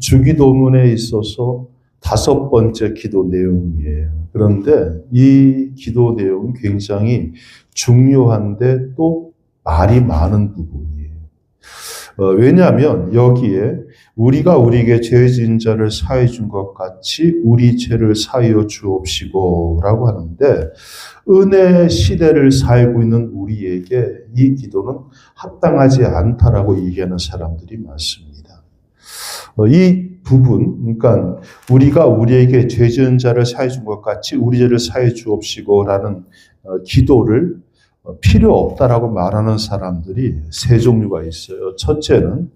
주기도문에 있어서 5번째 기도 내용이에요. 그런데 이 기도 내용은 굉장히 중요한데 또 말이 많은 부분이에요. 왜냐하면 여기에 우리가 우리에게 죄 지은 자를 사해 준 것 같이 우리 죄를 사하여 주옵시고 라고 하는데, 은혜 시대를 살고 있는 우리에게 이 기도는 합당하지 않다라고 얘기하는 사람들이 많습니다. 이 부분, 그러니까 우리가 우리에게 죄 지은 자를 사해 준 것 같이 우리 죄를 사해 주옵시고라는 기도를 필요 없다라고 말하는 사람들이 세 종류가 있어요. 첫째는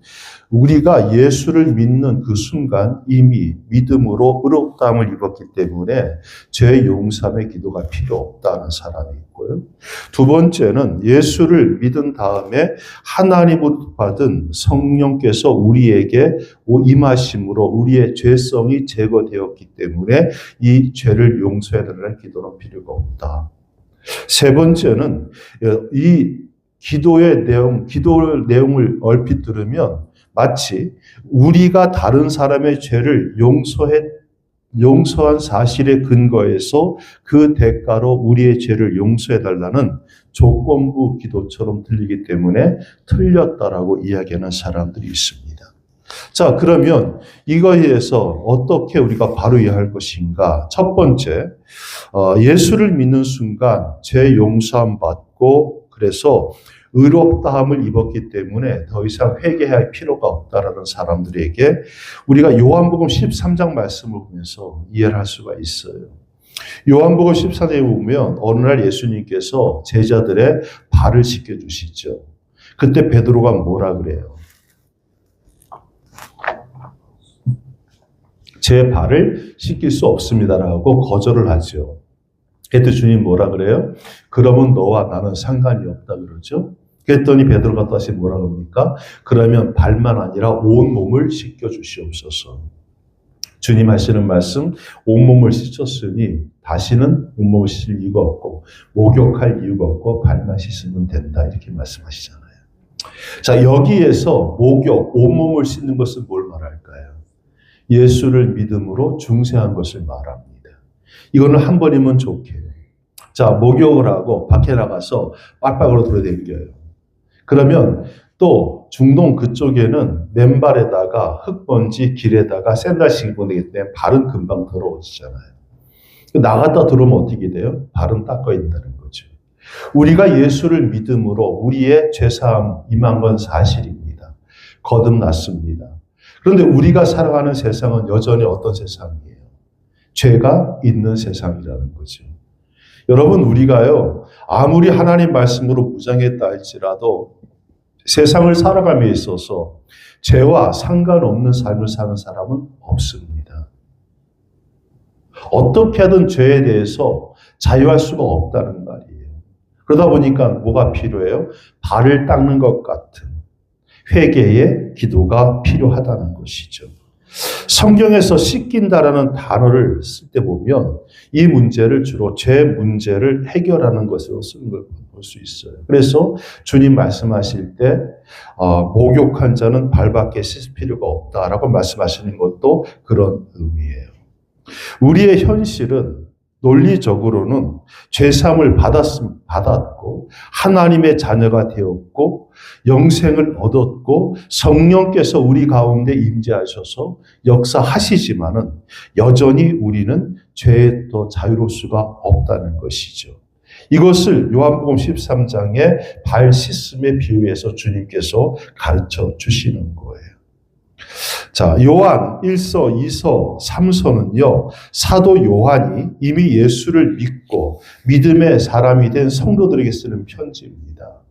우리가 예수를 믿는 그 순간 이미 믿음으로 의롭다함을 입었기 때문에 죄 용서함의 기도가 필요 없다는 사람이 있고요. 두 번째는 예수를 믿은 다음에 하나님으로부터 받은 성령께서 우리에게 임하심으로 우리의 죄성이 제거되었기 때문에 이 죄를 용서해달라는 기도는 필요가 없다. 세 번째는 이 기도의 내용을 얼핏 들으면 마치 우리가 다른 사람의 죄를 용서한 사실에 근거해서 그 대가로 우리의 죄를 용서해달라는 조건부 기도처럼 들리기 때문에 틀렸다라고 이야기하는 사람들이 있습니다. 자, 그러면 이거에 대해서 어떻게 우리가 바로 이해할 것인가? 첫 번째, 예수를 믿는 순간 죄 용서함 받고 그래서 의롭다함을 입었기 때문에 더 이상 회개할 필요가 없다라는 사람들에게 우리가 요한복음 13장 말씀을 보면서 이해를 할 수가 있어요. 요한복음 14장에 보면 어느 날 예수님께서 제자들의 발을 씻겨주시죠. 그때 베드로가 뭐라 그래요? 제 발을 씻길 수 없습니다라고 거절을 하죠. 그때 주님 뭐라 그래요? 그러면 너와 나는 상관이 없다 그러죠. 그랬더니 베드로가 다시 뭐라 그럽니까? 그러면 발만 아니라 온 몸을 씻겨 주시옵소서. 주님 하시는 말씀, 온몸을 씻었으니 다시는 온몸을 씻을 이유가 없고 목욕할 이유가 없고 발만 씻으면 된다 이렇게 말씀하시잖아요. 자, 여기에서 목욕, 온몸을 씻는 것은 뭘 말할까요? 예수를 믿음으로 중생한 것을 말합니다. 이거는 한 번이면 좋게. 자, 목욕을 하고 밖에 나가서 빡빡으로 돌아다녀요. 그러면 또 중동 그쪽에는 맨발에다가 흙먼지 길에다가 샌들 신고 되기 때문에 발은 금방 더러워지잖아요. 나갔다 들어오면 어떻게 돼요? 발은 닦아야 된다는 거죠. 우리가 예수를 믿음으로 우리의 죄사함 임한 건 사실입니다. 거듭났습니다. 그런데 우리가 살아가는 세상은 여전히 어떤 세상이에요? 죄가 있는 세상이라는 거죠. 여러분, 우리가요, 아무리 하나님 말씀으로 무장했다 할지라도 세상을 살아감에 있어서 죄와 상관없는 삶을 사는 사람은 없습니다. 어떻게 하든 죄에 대해서 자유할 수가 없다는 말이에요. 그러다 보니까 뭐가 필요해요? 발을 닦는 것 같은 회개의 기도가 필요하다는 것이죠. 성경에서 씻긴다라는 단어를 쓸 때 보면 이 문제를 주로 죄 문제를 해결하는 것으로 쓰는 걸 볼 수 있어요. 그래서 주님 말씀하실 때 목욕한 자는 발밖에 씻을 필요가 없다라고 말씀하시는 것도 그런 의미예요. 우리의 현실은 논리적으로는 죄사함을 받았고 하나님의 자녀가 되었고 영생을 얻었고 성령께서 우리 가운데 임재하셔서 역사하시지만은 여전히 우리는 죄에 더 자유로울 수가 없다는 것이죠. 이것을 요한복음 13장의 발 씻음에 비유해서 주님께서 가르쳐 주시는 거예요. 자, 요한 1서, 2서, 3서는요, 사도 요한이 이미 예수를 믿고 믿음의 사람이 된 성도들에게 쓰는 편지입니다.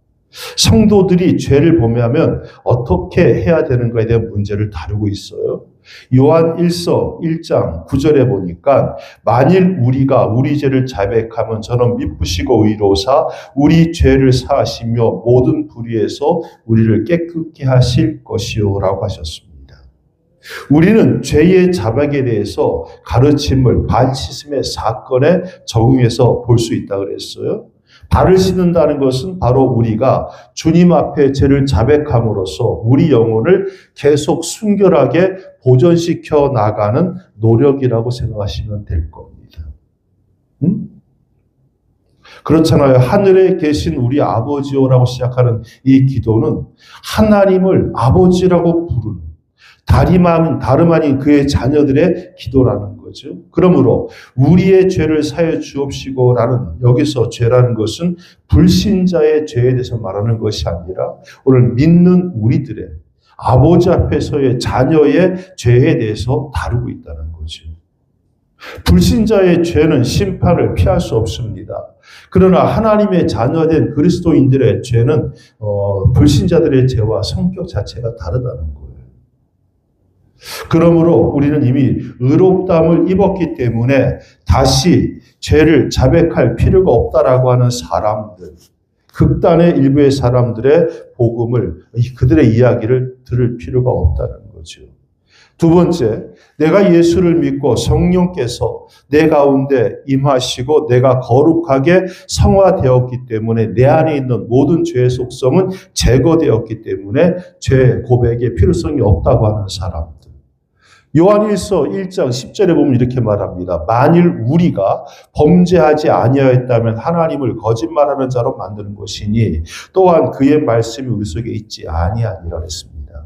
성도들이 죄를 범하면 어떻게 해야 되는가에 대한 문제를 다루고 있어요. 요한 1서 1장 9절에 보니까 만일 우리가 우리 죄를 자백하면 저는 미쁘시고 의로우사 우리 죄를 사하시며 모든 불의에서 우리를 깨끗게 하실 것이요 라고 하셨습니다. 우리는 죄의 자백에 대해서 가르침을 발 씻음의 사건에 적용해서 볼 수 있다고 그랬어요. 발을 씻는다는 것은 바로 우리가 주님 앞에 죄를 자백함으로써 우리 영혼을 계속 순결하게 보존시켜 나가는 노력이라고 생각하시면 될 겁니다. 그렇잖아요. 하늘에 계신 우리 아버지요라고 시작하는 이 기도는 하나님을 아버지라고 부르는 다름 아닌 그의 자녀들의 기도라는 거죠. 그러므로 우리의 죄를 사해 주옵시고라는 여기서 죄라는 것은 불신자의 죄에 대해서 말하는 것이 아니라 오늘 믿는 우리들의 아버지 앞에서의 자녀의 죄에 대해서 다루고 있다는 거죠. 불신자의 죄는 심판을 피할 수 없습니다. 그러나 하나님의 자녀된 그리스도인들의 죄는 불신자들의 죄와 성격 자체가 다르다는 거예요. 그러므로 우리는 이미 의롭다함을 입었기 때문에 다시 죄를 자백할 필요가 없다라고 하는 사람들, 극단의 일부의 사람들의 복음을, 그들의 이야기를 들을 필요가 없다는 거죠. 두 번째, 내가 예수를 믿고 성령께서 내 가운데 임하시고 내가 거룩하게 성화되었기 때문에 내 안에 있는 모든 죄의 속성은 제거되었기 때문에 죄 고백의 필요성이 없다고 하는 사람들. 요한일서 1장 10절에 보면 이렇게 말합니다. 만일 우리가 범죄하지 아니하였다면 하나님을 거짓말하는 자로 만드는 것이니 또한 그의 말씀이 우리 속에 있지 아니하니라 했습니다.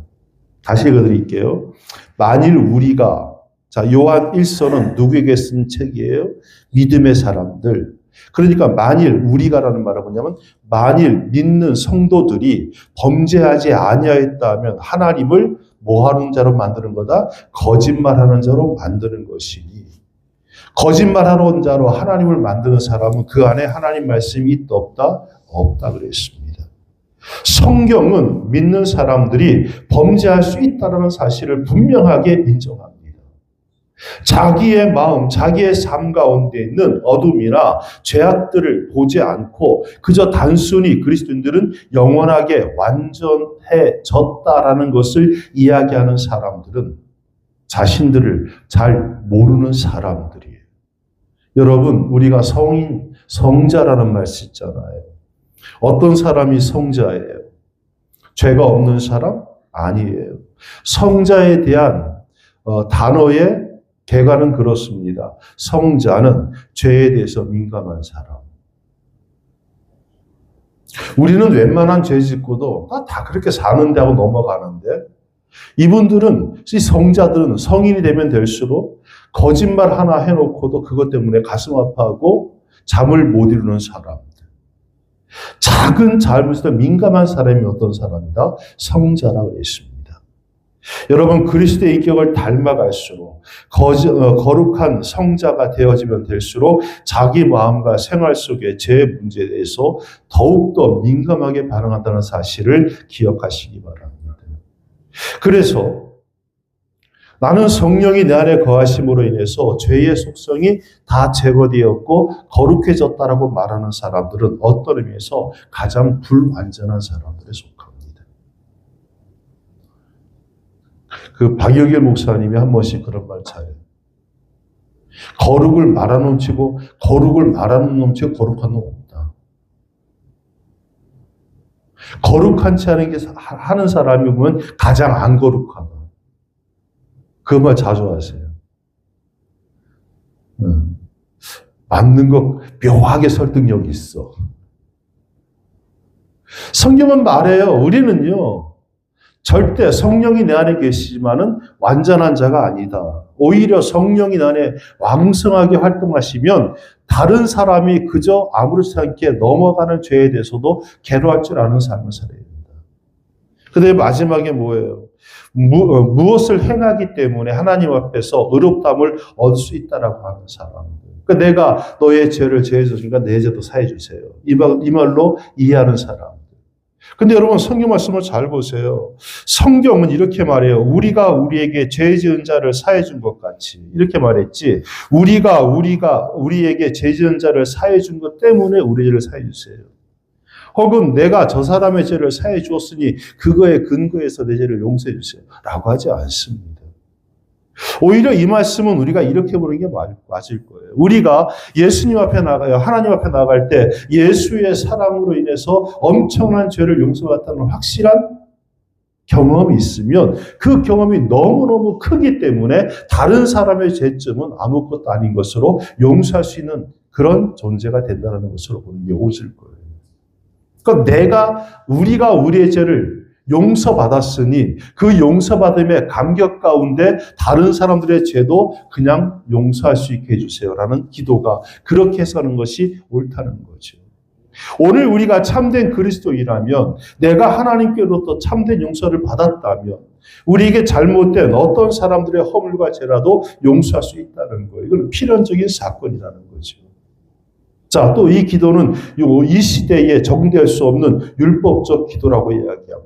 다시 읽어드릴게요. 만일 우리가, 자, 요한 1서는 누구에게 쓴 책이에요? 믿음의 사람들. 그러니까 만일 우리가라는 말은 뭐냐면 만일 믿는 성도들이 범죄하지 아니하였다면 하나님을 뭐하는 자로 만드는 거다? 거짓말하는 자로 만드는 것이니 거짓말하는 자로 하나님을 만드는 사람은 그 안에 하나님 말씀이 있다 없다? 없다 그랬습니다. 성경은 믿는 사람들이 범죄할 수 있다는 사실을 분명하게 인정합니다. 자기의 마음, 자기의 삶 가운데 있는 어둠이나 죄악들을 보지 않고 그저 단순히 그리스도인들은 영원하게 완전해졌다라는 것을 이야기하는 사람들은 자신들을 잘 모르는 사람들이에요. 여러분, 우리가 성인, 성자라는 말 쓰잖아요. 어떤 사람이 성자예요? 죄가 없는 사람? 아니에요. 성자에 대한 단어의 개관은 그렇습니다. 성자는 죄에 대해서 민감한 사람. 우리는 웬만한 죄 짓고도 다 그렇게 사는데 하고 넘어가는데 이분들은, 이 성자들은 성인이 되면 될수록 거짓말 하나 해놓고도 그것 때문에 가슴 아파하고 잠을 못 이루는 사람들. 작은 잘못에도 민감한 사람이 어떤 사람이다? 성자라고 했습니다. 여러분, 그리스도의 인격을 닮아갈수록 거룩한 성자가 되어지면 될수록 자기 마음과 생활 속의 죄 문제에 대해서 더욱더 민감하게 반응한다는 사실을 기억하시기 바랍니다. 그래서 나는 성령이 내 안에 거하심으로 인해서 죄의 속성이 다 제거되었고 거룩해졌다라고 말하는 사람들은 어떤 의미에서 가장 불완전한 사람들에 속합니다. 그 박영길 목사님이 한 번씩 그런 말 차요. 거룩을 말아넘치고 거룩을 말아넘치고 거룩한 놈 없다. 거룩한 채 하는 사람이 보면 가장 안 거룩하다. 그 말 자주 하세요. 맞는 거 묘하게 설득력이 있어. 성경은 말해요. 우리는요. 절대 성령이 내 안에 계시지만은 완전한 자가 아니다. 오히려 성령이 내 안에 왕성하게 활동하시면 다른 사람이 그저 아무렇지 않게 넘어가는 죄에 대해서도 괴로워할 줄 아는 삶을 살아야 된다. 근데 마지막에 뭐예요? 무엇을 행하기 때문에 하나님 앞에서 의롭다함을 얻을 수 있다라고 하는 사람들. 그러니까 내가 너의 죄를 제해 줬으니까 내 죄도 사해 주세요. 이 말로 이해하는 사람. 근데 여러분, 성경 말씀을 잘 보세요. 성경은 이렇게 말해요. 우리가 우리에게 죄 지은 자를 사해 준 것 같이. 이렇게 말했지. 우리에게 죄 지은 자를 사해 준 것 때문에 우리 죄를 사해 주세요. 혹은 내가 저 사람의 죄를 사해 주었으니 그거에 근거해서 내 죄를 용서해 주세요. 라고 하지 않습니다. 오히려 이 말씀은 우리가 이렇게 보는 게 맞을 거예요. 우리가 예수님 앞에 나가요. 하나님 앞에 나갈 때 예수의 사랑으로 인해서 엄청난 죄를 용서받았다는 확실한 경험이 있으면 그 경험이 너무너무 크기 때문에 다른 사람의 죄점은 아무것도 아닌 것으로 용서할 수 있는 그런 존재가 된다는 것으로 보는 게 옳을 거예요. 그러니까 우리가 우리의 죄를 용서받았으니 그 용서받음의 감격 가운데 다른 사람들의 죄도 그냥 용서할 수 있게 해주세요라는 기도가 그렇게 해서는 것이 옳다는 거죠. 오늘 우리가 참된 그리스도인이라면 내가 하나님께로부터 참된 용서를 받았다면 우리에게 잘못된 어떤 사람들의 허물과 죄라도 용서할 수 있다는 거예요. 이건 필연적인 사건이라는 거죠. 자, 또 이 기도는 이 시대에 적용될 수 없는 율법적 기도라고 이야기합니다.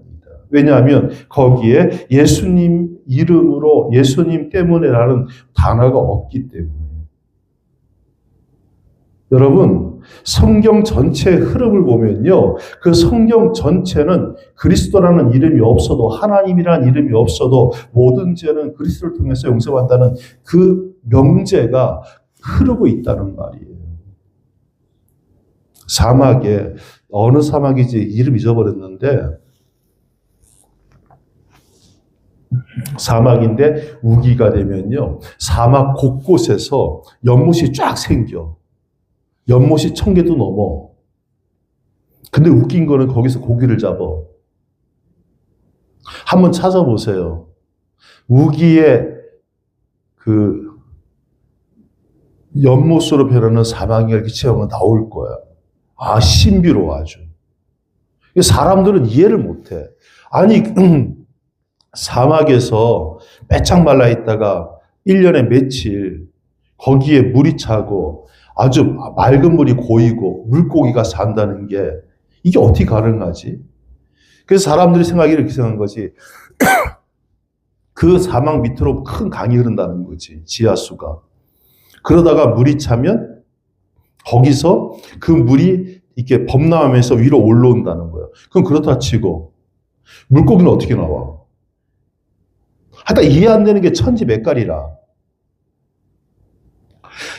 왜냐하면 거기에 예수님 이름으로 예수님 때문에라는 단어가 없기 때문에. 여러분, 성경 전체의 흐름을 보면요. 그 성경 전체는 그리스도라는 이름이 없어도 하나님이라는 이름이 없어도 모든 죄는 그리스도를 통해서 용서받는다는 그 명제가 흐르고 있다는 말이에요. 사막에 어느 사막이지 이름 잊어버렸는데 사막인데 우기가 되면요. 사막 곳곳에서 연못이 쫙 생겨. 연못이 1000개도 넘어. 근데 웃긴 거는 거기서 고기를 잡아. 한번 찾아보세요. 우기의 그 연못으로 변하는 사막이 이렇게 채우면 나올 거야. 아, 신비로워 아주. 사람들은 이해를 못해. 아니, 사막에서 빼짝 말라 있다가 1년에 며칠 거기에 물이 차고 아주 맑은 물이 고이고 물고기가 산다는 게 이게 어떻게 가능하지? 그래서 사람들이 생각이 이렇게 생각한 거지. 그 사막 밑으로 큰 강이 흐른다는 거지. 지하수가. 그러다가 물이 차면 거기서 그 물이 이렇게 범람하면서 위로 올라온다는 거예요. 그럼 그렇다 치고 물고기는 어떻게 나와? 하여튼 이해 안 되는 게 천지백갈이라.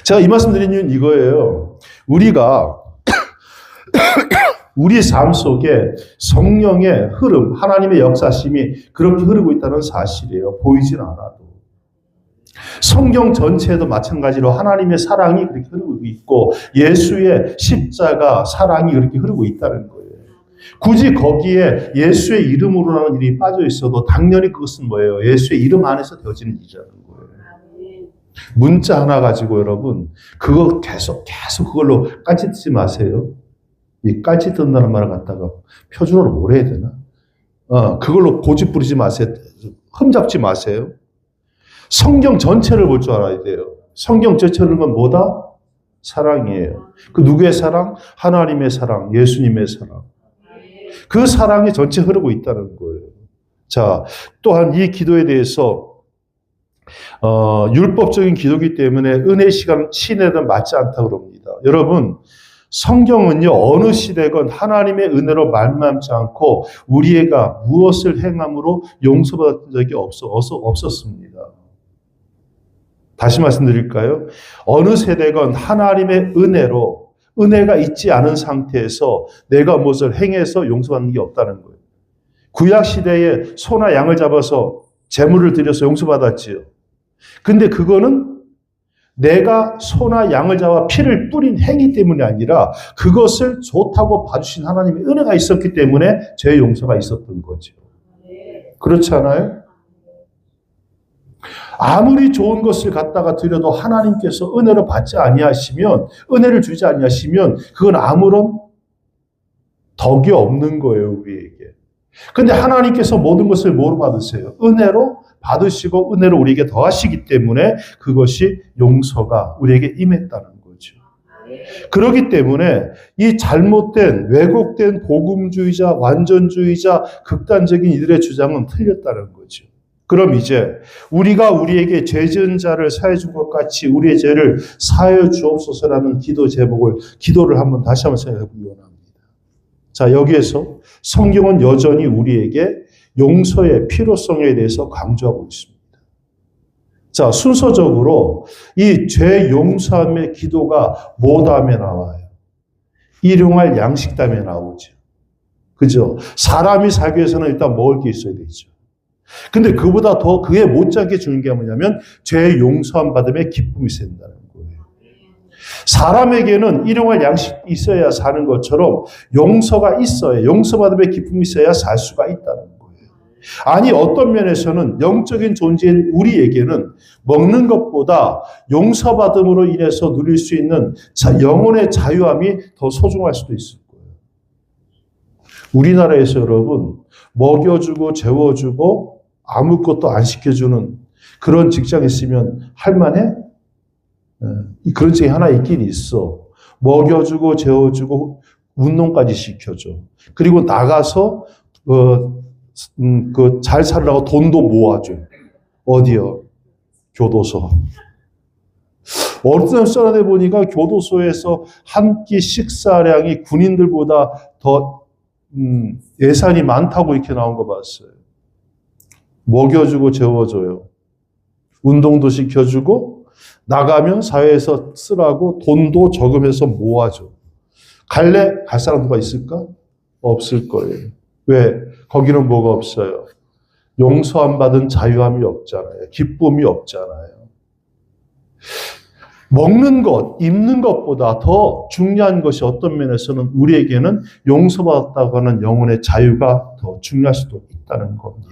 제가 이 말씀 드린 이유는 이거예요. 우리가 우리 삶 속에 성령의 흐름, 하나님의 역사심이 그렇게 흐르고 있다는 사실이에요. 보이진 않아도. 성경 전체에도 마찬가지로 하나님의 사랑이 그렇게 흐르고 있고 예수의 십자가 사랑이 그렇게 흐르고 있다는 거예요. 굳이 거기에 예수의 이름으로라는 일이 빠져 있어도 당연히 그것은 뭐예요? 예수의 이름 안에서 되어지는 일이라는 거예요. 문자 하나 가지고 여러분 그거 계속 그걸로 깔짓지 마세요. 이 깔짓 든다는 말을 갖다가 표준어로 뭐라 해야 되나? 그걸로 고집 부리지 마세요. 흠잡지 마세요. 성경 전체를 볼 줄 알아야 돼요. 성경 전체를 건 뭐다? 사랑이에요. 그 누구의 사랑? 하나님의 사랑, 예수님의 사랑. 그 사랑이 전체 흐르고 있다는 거예요. 자, 또한 이 기도에 대해서 율법적인 기도이기 때문에 은혜 시간 친애는 맞지 않다고 그럽니다. 여러분, 성경은요, 어느 시대건 하나님의 은혜로 말만치 않고 우리가 무엇을 행함으로 용서받은 적이 없었습니다. 다시 말씀드릴까요? 어느 세대건 하나님의 은혜로 은혜가 있지 않은 상태에서 내가 무엇을 행해서 용서받는 게 없다는 거예요. 구약 시대에 소나 양을 잡아서 제물을 드려서 용서받았지요. 근데 그거는 내가 소나 양을 잡아 피를 뿌린 행위 때문이 아니라 그것을 좋다고 봐주신 하나님의 은혜가 있었기 때문에 죄 용서가 있었던 거죠. 그렇지 않아요? 아무리 좋은 것을 갖다가 드려도 하나님께서 은혜를 받지 아니하시면, 은혜를 주지 아니하시면 그건 아무런 덕이 없는 거예요, 우리에게. 근데 하나님께서 모든 것을 뭐로 받으세요? 은혜로 받으시고 은혜로 우리에게 더하시기 때문에 그것이 용서가 우리에게 임했다는 거죠. 그렇기 때문에 이 잘못된 왜곡된 복음주의자, 완전주의자, 극단적인 이들의 주장은 틀렸다는 거죠. 그럼 이제 우리가 우리에게 죄 지은 자를 사해 준 것 같이 우리의 죄를 사해 주옵소서라는 기도를 다시 한번 생각해 보기 원합니다. 자, 여기에서 성경은 여전히 우리에게 용서의 필요성에 대해서 강조하고 있습니다. 자, 순서적으로 이 죄 용서함의 기도가 뭐 다음에 나와요? 일용할 양식 다음에 나오죠. 그죠? 사람이 살기 위해서는 일단 먹을 게 있어야 되죠. 근데 그보다 더 그에 못지않게 주는 게 뭐냐면 죄 용서함 받음의 기쁨이 있어야 된다는 거예요. 사람에게는 일용할 양식이 있어야 사는 것처럼 용서가 있어야, 용서받음의 기쁨이 있어야 살 수가 있다는 거예요. 아니, 어떤 면에서는 영적인 존재인 우리에게는 먹는 것보다 용서받음으로 인해서 누릴 수 있는 영혼의 자유함이 더 소중할 수도 있을 거예요. 우리나라에서 여러분, 먹여주고 재워주고 아무것도 안 시켜주는 그런 직장에 있으면 할만해? 그런 직장이 하나 있긴 있어. 먹여주고 재워주고 운동까지 시켜줘. 그리고 나가서 잘 살으라고 돈도 모아줘. 어디요? 교도소. 어느 썰어내 보니까 교도소에서 한 끼 식사량이 군인들보다 더 예산이 많다고 이렇게 나온 거 봤어요. 먹여주고 재워줘요. 운동도 시켜주고 나가면 사회에서 쓰라고 돈도 저금해서 모아줘. 갈래? 갈 사람 누가 있을까? 없을 거예요. 왜? 거기는 뭐가 없어요? 용서함 받은 자유함이 없잖아요. 기쁨이 없잖아요. 먹는 것, 입는 것보다 더 중요한 것이 어떤 면에서는 우리에게는 용서받았다고 하는 영혼의 자유가 더 중요할 수도 있다는 겁니다.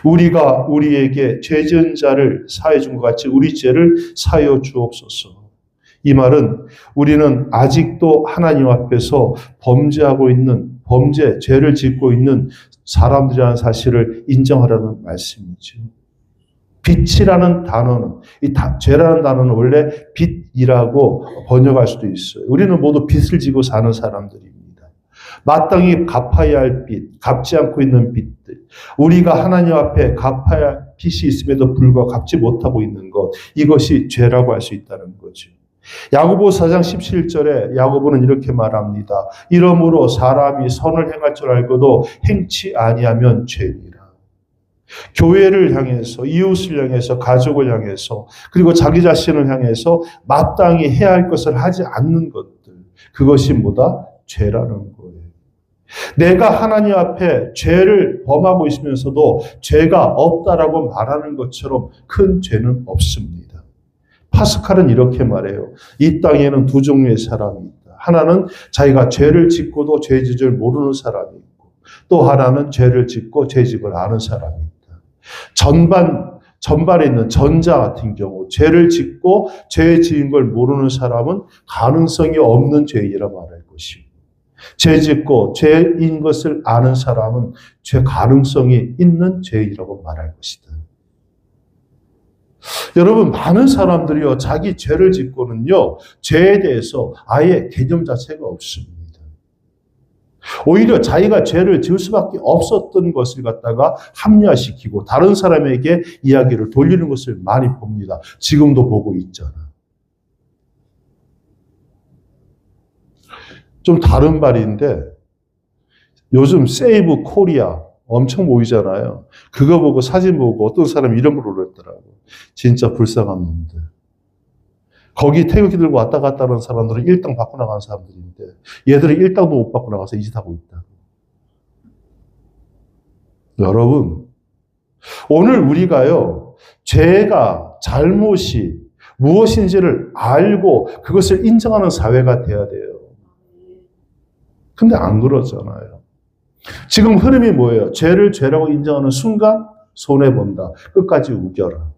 우리가 우리에게 죄 지은 자를 사해 준 것 같이 우리 죄를 사하여 주옵소서. 이 말은 우리는 아직도 하나님 앞에서 범죄하고 있는 죄를 짓고 있는 사람들이라는 사실을 인정하라는 말씀이죠. 빛이라는 단어는, 죄라는 단어는 원래 빛이라고 번역할 수도 있어요. 우리는 모두 빛을 지고 사는 사람들입니다. 마땅히 갚아야 할 빛, 갚지 않고 있는 빛들. 우리가 하나님 앞에 갚아야 할 빛이 있음에도 불구하고 갚지 못하고 있는 것, 이것이 죄라고 할 수 있다는 거죠. 야고보 4장 17절에 야고보는 이렇게 말합니다. 이러므로 사람이 선을 행할 줄 알고도 행치 아니하면 죄니라. 교회를 향해서, 이웃을 향해서, 가족을 향해서, 그리고 자기 자신을 향해서 마땅히 해야 할 것을 하지 않는 것들, 그것이 뭐다? 죄라는 거예요. 내가 하나님 앞에 죄를 범하고 있으면서도 죄가 없다라고 말하는 것처럼 큰 죄는 없습니다. 파스칼은 이렇게 말해요. 이 땅에는 두 종류의 사람이 있다. 하나는 자기가 죄를 짓고도 죄 짓을 모르는 사람이 있고, 또 하나는 죄를 짓고 죄 짓을 아는 사람이 있다. 전반에 있는 전자 같은 경우 죄를 짓고 죄 지은 걸 모르는 사람은 가능성이 없는 죄인이라 말할 것이고, 죄 짓고 죄인 것을 아는 사람은 죄 가능성이 있는 죄인이라고 말할 것이다. 여러분, 많은 사람들이요, 자기 죄를 짓고는요, 죄에 대해서 아예 개념 자체가 없습니다. 오히려 자기가 죄를 지을 수밖에 없었던 것을 갖다가 합리화시키고 다른 사람에게 이야기를 돌리는 것을 많이 봅니다. 지금도 보고 있잖아. 좀 다른 말인데, 요즘 세이브 코리아 엄청 모이잖아요. 그거 보고 사진 보고 어떤 사람이 이런 걸 올렸더라고. 진짜 불쌍한 놈들. 거기 태극기 들고 왔다 갔다 하는 사람들은 일당 받고 나간 사람들인데 얘들은 일당도 못 받고 나가서 이 짓 하고 있다. 여러분, 오늘 우리가요, 죄가, 잘못이 무엇인지를 알고 그것을 인정하는 사회가 돼야 돼요. 근데 안 그러잖아요. 지금 흐름이 뭐예요? 죄를 죄라고 인정하는 순간 손해본다. 끝까지 우겨라.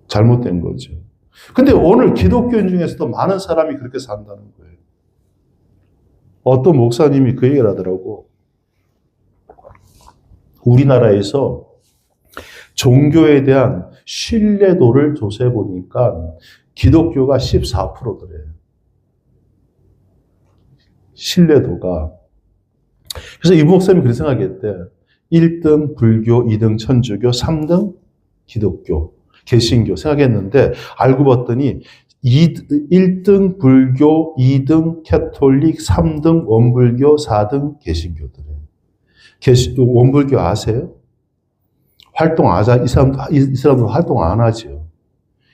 잘못된 거죠. 근데 오늘 기독교인 중에서도 많은 사람이 그렇게 산다는 거예요. 어떤 목사님이 그 얘기를 하더라고. 우리나라에서 종교에 대한 신뢰도를 조사해 보니까 기독교가 14%더래요. 신뢰도가. 그래서 이 목사님이 그렇게 생각했대. 1등 불교, 2등 천주교, 3등 기독교, 개신교 생각했는데 알고 봤더니 1등 불교, 2등 캐톨릭, 3등 원불교, 4등 개신교들이에요. 원불교 아세요? 활동 안 하자. 이 사람도 활동 안 하죠.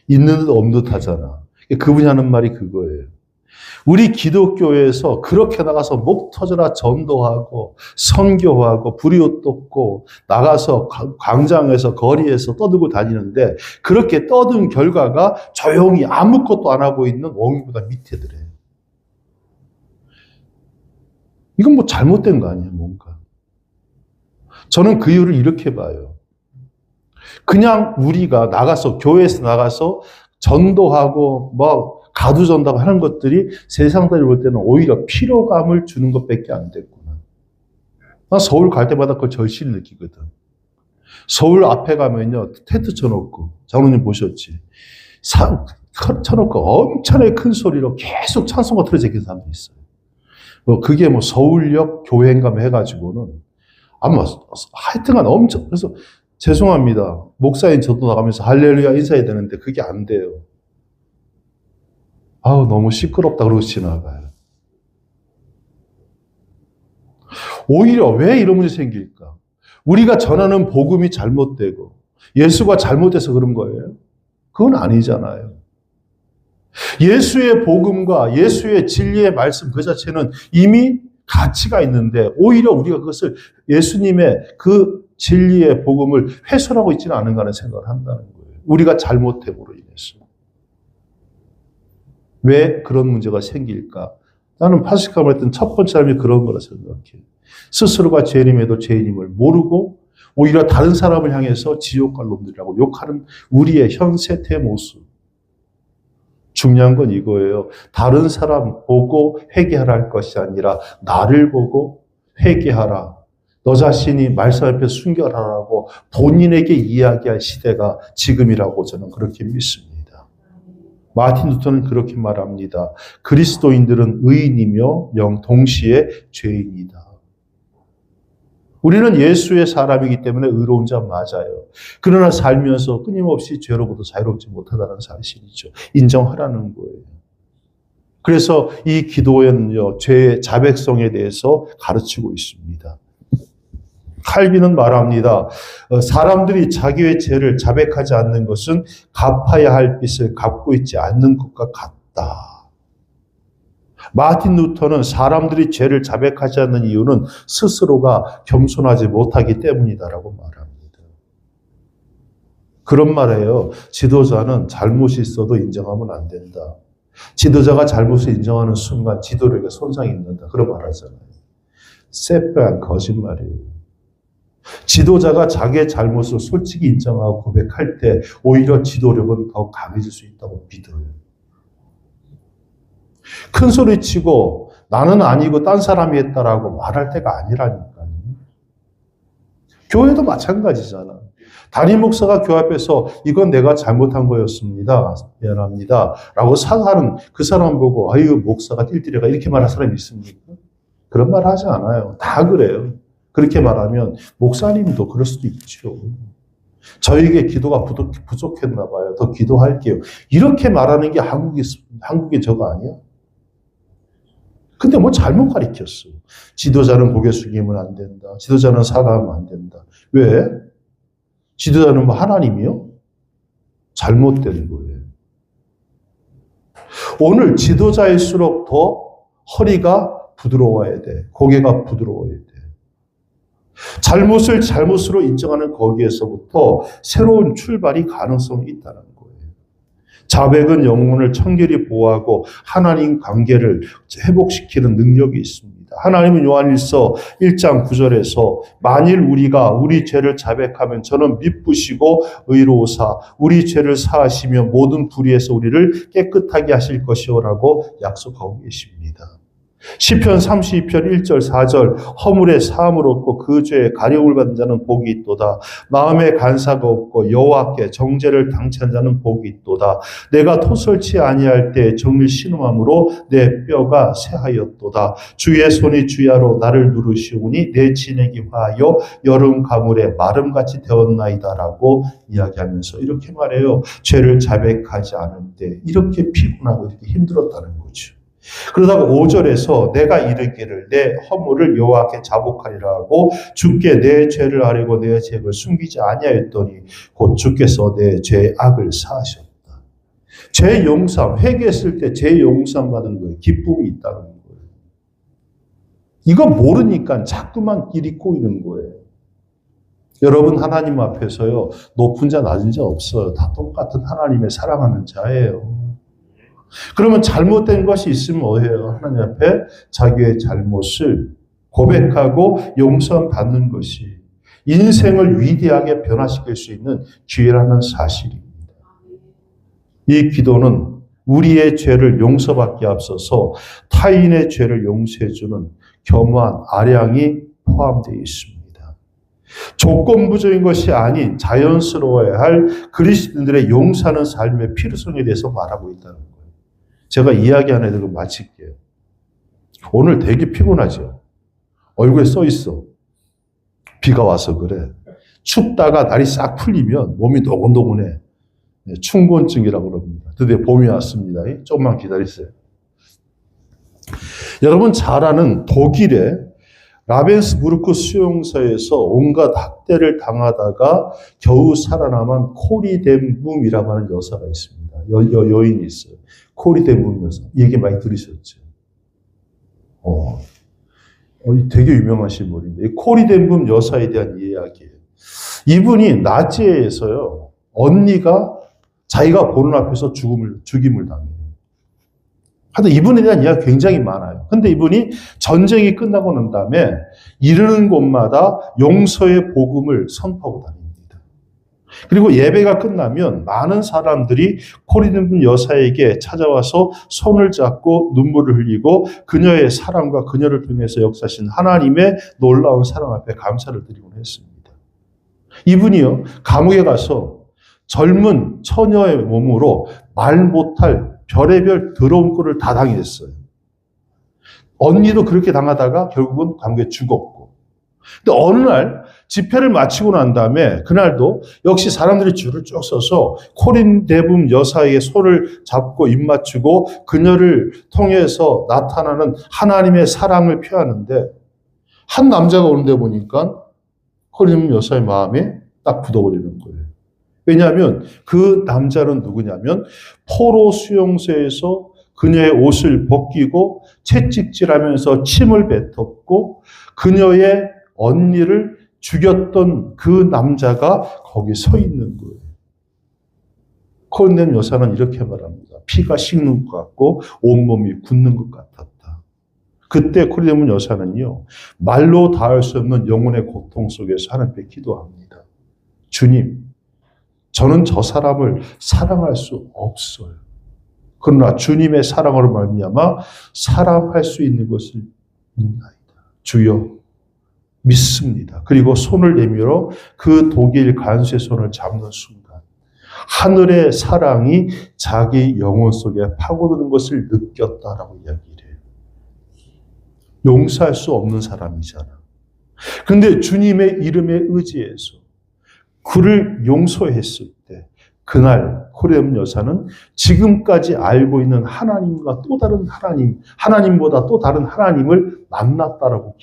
있는 듯 없는 듯 하잖아. 그분이 하는 말이 그거예요. 우리 기독교에서 그렇게 나가서 목 터져라 전도하고 선교하고 불이웃 돕고 나가서 광장에서 거리에서 떠들고 다니는데 그렇게 떠든 결과가 조용히 아무것도 안 하고 있는 옹이보다 밑에들이에요. 이건 뭐 잘못된 거 아니에요, 뭔가. 저는 그 이유를 이렇게 봐요. 그냥 우리가 나가서 교회에서 나가서 전도하고 뭐 가두전도하고 하는 것들이 세상 사람들이 볼 때는 오히려 피로감을 주는 것밖에 안 됐구나. 나 서울 갈 때마다 그걸 절실히 느끼거든. 서울 앞에 가면요 텐트 쳐놓고 장로님 보셨지? 쳐놓고 엄청나게 큰 소리로 계속 찬송가 틀어져 있는 사람도 있어요. 그게 뭐 서울역 교회인가 해가지고는 아마 하여튼간 엄청 그래서 죄송합니다. 목사인 저도 나가면서 할렐루야 인사해야 되는데 그게 안 돼요. 아우 너무 시끄럽다 그러고 지나가요. 오히려 왜 이런 문제 생길까? 우리가 전하는 복음이 잘못되고 예수가 잘못돼서 그런 거예요? 그건 아니잖아요. 예수의 복음과 예수의 진리의 말씀 그 자체는 이미 가치가 있는데 오히려 우리가 그것을 예수님의 그 진리의 복음을 훼손하고 있지는 않은가 하는 생각을 한다는 거예요. 우리가 잘못됨으로 인해서. 왜 그런 문제가 생길까? 나는 파스칼 했던 첫 번째 삶이 그런 거라 생각해요. 스스로가 죄인임에도 죄인임을 모르고 오히려 다른 사람을 향해서 지옥 갈 놈들이라고 욕하는 우리의 현 세태의 모습. 중요한 건 이거예요. 다른 사람 보고 회개하라 할 것이 아니라 나를 보고 회개하라. 너 자신이 말씀 앞에 순결하라고 본인에게 이야기할 시대가 지금이라고 저는 그렇게 믿습니다. 마틴 루터는 그렇게 말합니다. 그리스도인들은 의인이며 영 동시에 죄인이다. 우리는 예수의 사람이기 때문에 의로운 자 맞아요. 그러나 살면서 끊임없이 죄로부터 자유롭지 못하다는 사실이죠. 인정하라는 거예요. 그래서 이 기도에는요, 죄의 자백성에 대해서 가르치고 있습니다. 칼빈은 말합니다. 사람들이 자기의 죄를 자백하지 않는 것은 갚아야 할 빚을 갚고 있지 않는 것과 같다. 마틴 루터는 사람들이 죄를 자백하지 않는 이유는 스스로가 겸손하지 못하기 때문이다라고 말합니다. 그런 말이에요. 지도자는 잘못이 있어도 인정하면 안 된다. 지도자가 잘못을 인정하는 순간 지도력에 손상이 있는다. 그런 말 하잖아요. 새빼한 거짓말이에요. 지도자가 자기의 잘못을 솔직히 인정하고 고백할 때 오히려 지도력은 더 강해질 수 있다고 믿어요. 큰 소리 치고 나는 아니고 딴 사람이 했다라고 말할 때가 아니라니까요. 교회도 마찬가지잖아. 담임 목사가 교회 앞에서 이건 내가 잘못한 거였습니다. 미안합니다. 라고 사과하는 그 사람 보고 아유 목사가 띨띨해가 이렇게 말할 사람이 있습니까? 그런 말 하지 않아요. 다 그래요. 그렇게 말하면 목사님도 그럴 수도 있죠. 저에게 기도가 부족했나 봐요. 더 기도할게요. 이렇게 말하는 게 한국의 저거 아니야? 근데 뭐 잘못 가르쳤어. 지도자는 고개 숙이면 안 된다. 지도자는 사과하면 안 된다. 왜? 지도자는 뭐 하나님이요? 잘못된 거예요. 오늘 지도자일수록 더 허리가 부드러워야 돼. 고개가 부드러워야 돼. 잘못을 잘못으로 인정하는 거기에서부터 새로운 출발이 가능성이 있다는 거예요. 자백은 영혼을 청결히 보호하고 하나님 관계를 회복시키는 능력이 있습니다. 하나님은 요한일서 1장 9절에서 만일 우리가 우리 죄를 자백하면 저는 미쁘시고 의로우사 우리 죄를 사하시며 모든 불의에서 우리를 깨끗하게 하실 것이오라고 약속하고 계십니다. 시편 32편 1절 4절 허물의 사함을 얻고 그 죄에 가려움을 받는 자는 복이 있도다. 마음에 간사가 없고 여호와께 정죄를 당치한 자는 복이 있도다. 내가 토설치 아니할 때 정을 신음함으로 내 뼈가 새하였도다. 주의 손이 주야로 나를 누르시오니 내 진액이 화하여 여름 가물에 마름같이 되었나이다라고 이야기하면서 이렇게 말해요. 죄를 자백하지 않을 때 이렇게 피곤하고 이렇게 힘들었다는 거죠. 그러다가 5절에서 내가 이르기를 내 허물을 여호와께 자복하리라 하고 주께 내 죄를 아뢰고 내 죄를 숨기지 아니하였더니 곧 주께서 내 죄의 악을 사하셨다. 죄 용서, 회개했을 때 죄 용서 받은 거예요. 기쁨이 있다는 거예요. 이거 모르니까 자꾸만 길이 꼬이는 거예요. 여러분 하나님 앞에서요, 높은 자 낮은 자 없어요. 다 똑같은 하나님의 사랑하는 자예요. 그러면 잘못된 것이 있으면 뭐해요? 하나님 앞에 자기의 잘못을 고백하고 용서받는 것이 인생을 위대하게 변화시킬 수 있는 기회라는 사실입니다. 이 기도는 우리의 죄를 용서받기 앞서서 타인의 죄를 용서해주는 겸허한 아량이 포함되어 있습니다. 조건부적인 것이 아닌 자연스러워야 할 그리스도인들의 용서하는 삶의 필요성에 대해서 말하고 있다는 거예요. 제가 이야기 하나 해드리고 마칠게요. 오늘 되게 피곤하죠? 얼굴에 써 있어. 비가 와서 그래. 춥다가 날이 싹 풀리면 몸이 노곤노곤해. 춘곤증이라고 그럽니다. 드디어 봄이 왔습니다. 조금만 기다리세요. 여러분 잘 아는 독일의 라벤스부르크 수용소에서 온갖 학대를 당하다가 겨우 살아남은 코리 덴 붐이라고 하는 여사가 있습니다. 여인이 있어요. 코리 덴 붐 여사. 이 얘기 많이 들으셨죠? 되게 유명하신 분인데, 이 코리 덴 붐 여사에 대한 이야기예요. 이분이 나치에서요, 언니가 자기가 보는 앞에서 죽임을 당해요. 하여튼 이분에 대한 이야기가 굉장히 많아요. 근데 이분이 전쟁이 끝나고 난 다음에 이르는 곳마다 용서의 복음을 선포하고 다닙니다. 그리고 예배가 끝나면 많은 사람들이 코리덴 여사에게 찾아와서 손을 잡고 눈물을 흘리고 그녀의 사랑과 그녀를 통해서 역사하신 하나님의 놀라운 사랑 앞에 감사를 드리곤 했습니다. 이분이요, 감옥에 가서 젊은 처녀의 몸으로 말 못할 별의별 더러운 꼴을 다 당했어요. 언니도 그렇게 당하다가 결국은 감옥에 죽었고. 근데 어느 날 집회를 마치고 난 다음에 그날도 역시 사람들이 줄을 쭉 서서 코린 데붐 여사의 손을 잡고 입 맞추고 그녀를 통해서 나타나는 하나님의 사랑을 표하는데 한 남자가 오는데 보니까 코린 데붐 여사의 마음에 딱 굳어버리는 거예요. 왜냐하면 그 남자는 누구냐면 포로 수용소에서 그녀의 옷을 벗기고 채찍질하면서 침을 뱉었고 그녀의 언니를 죽였던 그 남자가 거기 서 있는 거예요. 코린 여사는 이렇게 말합니다. 피가 식는 것 같고 온몸이 굳는 것 같았다. 그때 코린 여사는요, 말로 닿을 수 없는 영혼의 고통 속에서 하나님께 기도합니다. 주님, 저는 저 사람을 사랑할 수 없어요. 그러나 주님의 사랑으로 말미암아 사랑할 수 있는 것을 믿나이다. 주여, 믿습니다. 그리고 손을 내밀어 그 독일 간수의 손을 잡는 순간 하늘의 사랑이 자기 영혼 속에 파고드는 것을 느꼈다라고 이야기를 해요. 용서할 수 없는 사람이잖아. 그런데 주님의 이름에 의지해서 그를 용서했을 때 그날 코린 여사는 지금까지 알고 있는 하나님과 또 다른 하나님, 하나님보다 또 다른 하나님을 만났다라고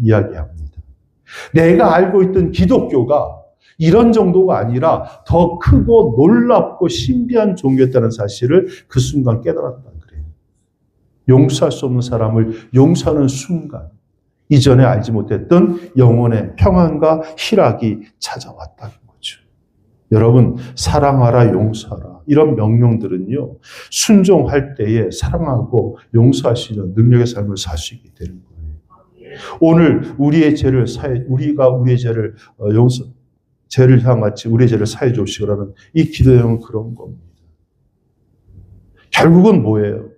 이야기합니다. 내가 알고 있던 기독교가 이런 정도가 아니라 더 크고 놀랍고 신비한 종교였다는 사실을 그 순간 깨달았다는 거예요. 용서할 수 없는 사람을 용서하는 순간 이전에 알지 못했던 영혼의 평안과 희락이 찾아왔다는 거죠. 여러분, 사랑하라, 용서하라. 이런 명령들은요, 순종할 때에 사랑하고 용서할 수 있는 능력의 삶을 살 수 있게 되는 거예요. 오늘 우리의 죄를 우리가 우리의 죄를 죄를 향하지 우리의 죄를 사해 주시라는 이 기도 내용은 그런 겁니다. 결국은 뭐예요?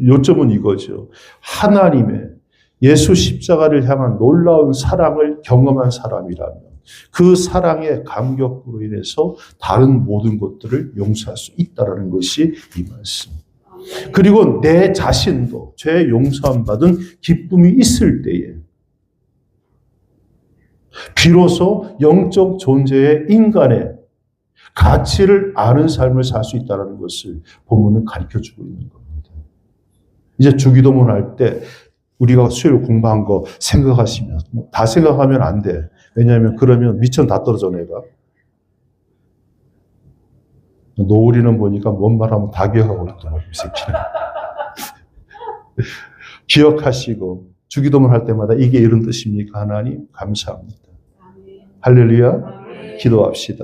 요점은 이거죠. 하나님의 예수 십자가를 향한 놀라운 사랑을 경험한 사람이라면 그 사랑의 감격으로 인해서 다른 모든 것들을 용서할 수 있다는 것이 이 말씀. 그리고 내 자신도 죄 용서함 받은 기쁨이 있을 때에 비로소 영적 존재의 인간의 가치를 아는 삶을 살 수 있다는 것을 본문은 가르쳐주고 있는 겁니다. 이제 주기도문 할 때 우리가 수요일 공부한 거 생각하시면 다 생각하면 안 돼. 왜냐하면 그러면 미천 다 떨어져 내가. 노을이는 보니까 뭔 말하면 다 기억하고 있더라고 이 새끼는. 기억하시고 주기도문 할 때마다 이게 이런 뜻입니까? 하나님 감사합니다. 할렐루야. 기도합시다.